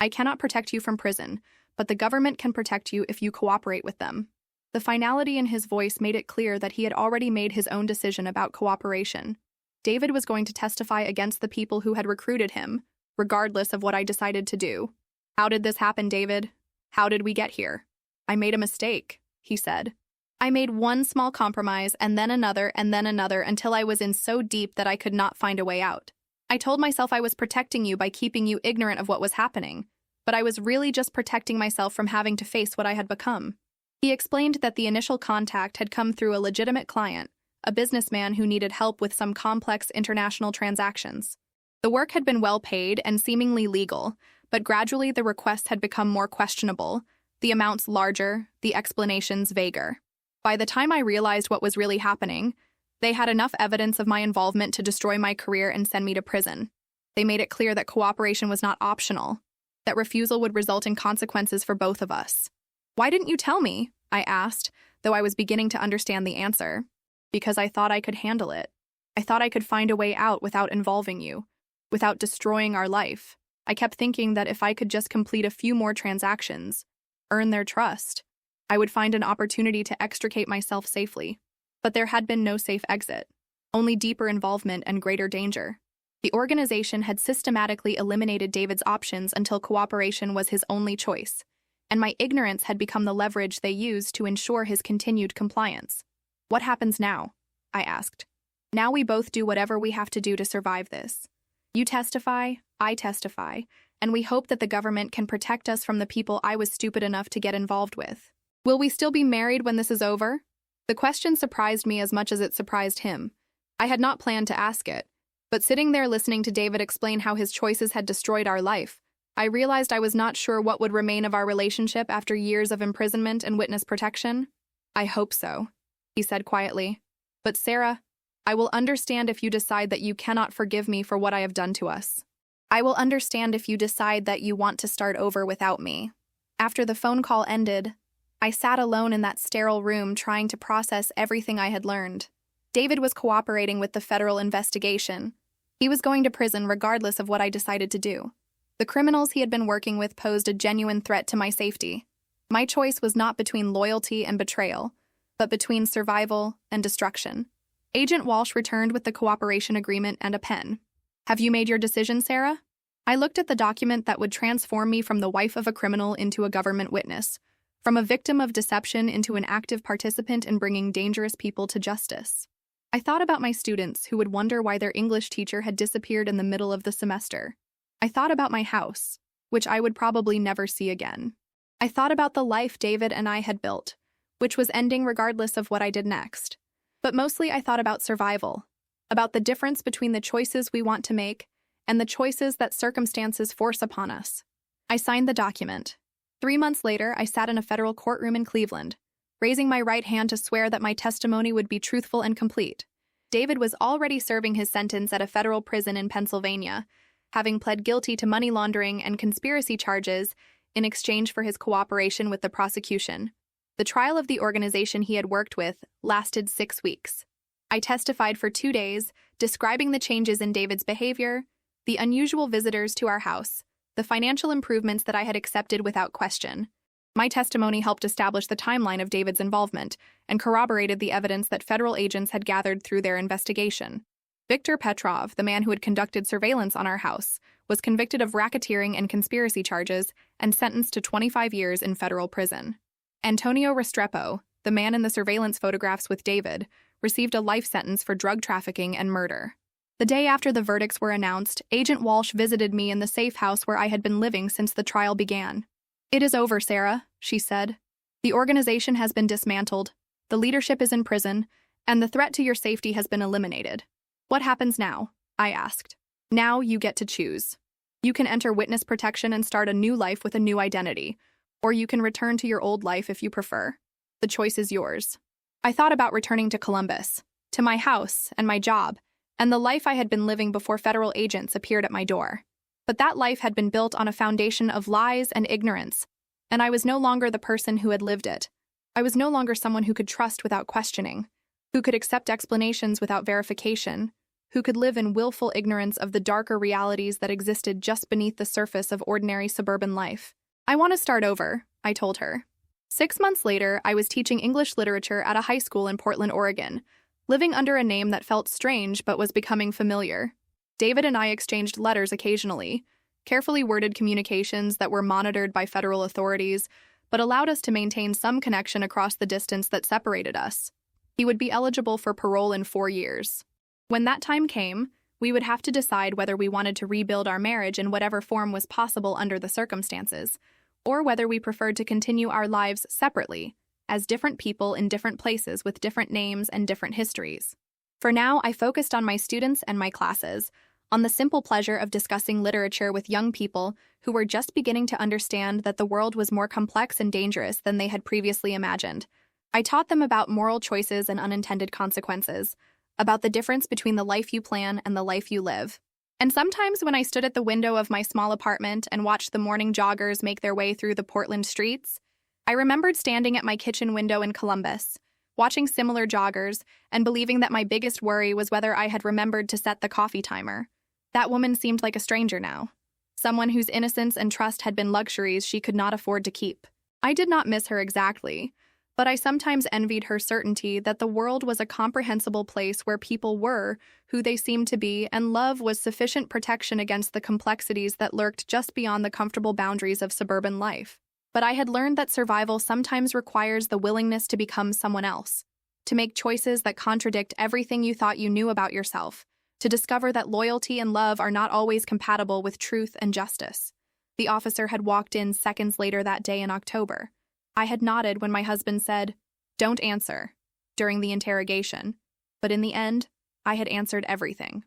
I cannot protect you from prison, but the government can protect you if you cooperate with them. The finality in his voice made it clear that he had already made his own decision about cooperation. David was going to testify against the people who had recruited him, regardless of what I decided to do. How did this happen, David? How did we get here? I made a mistake, he said. I made one small compromise and then another until I was in so deep that I could not find a way out. I told myself I was protecting you by keeping you ignorant of what was happening, but I was really just protecting myself from having to face what I had become. He explained that the initial contact had come through a legitimate client, a businessman who needed help with some complex international transactions. The work had been well paid and seemingly legal, but gradually the requests had become more questionable, the amounts larger, the explanations vaguer. By the time I realized what was really happening, they had enough evidence of my involvement to destroy my career and send me to prison. They made it clear that cooperation was not optional, that refusal would result in consequences for both of us. Why didn't you tell me? I asked, though I was beginning to understand the answer. Because I thought I could handle it. I thought I could find a way out without involving you, without destroying our life. I kept thinking that if I could just complete a few more transactions, earn their trust, I would find an opportunity to extricate myself safely. But there had been no safe exit, only deeper involvement and greater danger. The organization had systematically eliminated David's options until cooperation was his only choice, and my ignorance had become the leverage they used to ensure his continued compliance. What happens now? I asked. Now we both do whatever we have to do to survive this. You testify, I testify, and we hope that the government can protect us from the people I was stupid enough to get involved with. Will we still be married when this is over? The question surprised me as much as it surprised him. I had not planned to ask it, but sitting there listening to David explain how his choices had destroyed our life, I realized I was not sure what would remain of our relationship after years of imprisonment and witness protection. I hope so, he said quietly. But Sarah, I will understand if you decide that you cannot forgive me for what I have done to us. I will understand if you decide that you want to start over without me. After the phone call ended, I sat alone in that sterile room trying to process everything I had learned. David was cooperating with the federal investigation. He was going to prison regardless of what I decided to do. The criminals he had been working with posed a genuine threat to my safety. My choice was not between loyalty and betrayal, but between survival and destruction. Agent Walsh returned with the cooperation agreement and a pen. Have you made your decision, Sarah? I looked at the document that would transform me from the wife of a criminal into a government witness, from a victim of deception into an active participant in bringing dangerous people to justice. I thought about my students who would wonder why their English teacher had disappeared in the middle of the semester. I thought about my house, which I would probably never see again. I thought about the life David and I had built, which was ending regardless of what I did next. But mostly I thought about survival, about the difference between the choices we want to make and the choices that circumstances force upon us. I signed the document. 3 months later, I sat in a federal courtroom in Cleveland, raising my right hand to swear that my testimony would be truthful and complete. David was already serving his sentence at a federal prison in Pennsylvania, having pled guilty to money laundering and conspiracy charges in exchange for his cooperation with the prosecution. The trial of the organization he had worked with lasted 6 weeks. I testified for 2 days, describing the changes in David's behavior, the unusual visitors to our house, the financial improvements that I had accepted without question. My testimony helped establish the timeline of David's involvement and corroborated the evidence that federal agents had gathered through their investigation. Viktor Petrov, the man who had conducted surveillance on our house, was convicted of racketeering and conspiracy charges and sentenced to 25 years in federal prison. Antonio Restrepo, the man in the surveillance photographs with David, received a life sentence for drug trafficking and murder. The day after the verdicts were announced, Agent Walsh visited me in the safe house where I had been living since the trial began. "It is over, Sarah," she said. "The organization has been dismantled, the leadership is in prison, and the threat to your safety has been eliminated. What happens now?" I asked. "Now you get to choose. You can enter witness protection and start a new life with a new identity, or you can return to your old life if you prefer. The choice is yours." I thought about returning to Columbus, to my house and my job, and the life I had been living before federal agents appeared at my door. But that life had been built on a foundation of lies and ignorance, and I was no longer the person who had lived it. I was no longer someone who could trust without questioning, who could accept explanations without verification, who could live in willful ignorance of the darker realities that existed just beneath the surface of ordinary suburban life. I want to start over, I told her. 6 months later, I was teaching English literature at a high school in Portland, Oregon, living under a name that felt strange but was becoming familiar. David and I exchanged letters occasionally, carefully worded communications that were monitored by federal authorities, but allowed us to maintain some connection across the distance that separated us. He would be eligible for parole in 4 years. When that time came, we would have to decide whether we wanted to rebuild our marriage in whatever form was possible under the circumstances, or whether we preferred to continue our lives separately, as different people in different places with different names and different histories. For now, I focused on my students and my classes, on the simple pleasure of discussing literature with young people who were just beginning to understand that the world was more complex and dangerous than they had previously imagined. I taught them about moral choices and unintended consequences, about the difference between the life you plan and the life you live. And sometimes when I stood at the window of my small apartment and watched the morning joggers make their way through the Portland streets, I remembered standing at my kitchen window in Columbus, watching similar joggers, and believing that my biggest worry was whether I had remembered to set the coffee timer. That woman seemed like a stranger now, someone whose innocence and trust had been luxuries she could not afford to keep. I did not miss her exactly, but I sometimes envied her certainty that the world was a comprehensible place where people were who they seemed to be, and love was sufficient protection against the complexities that lurked just beyond the comfortable boundaries of suburban life. But I had learned that survival sometimes requires the willingness to become someone else, to make choices that contradict everything you thought you knew about yourself, to discover that loyalty and love are not always compatible with truth and justice. The officer had walked in seconds later that day in October. I had nodded when my husband said, "Don't answer," during the interrogation, but in the end, I had answered everything.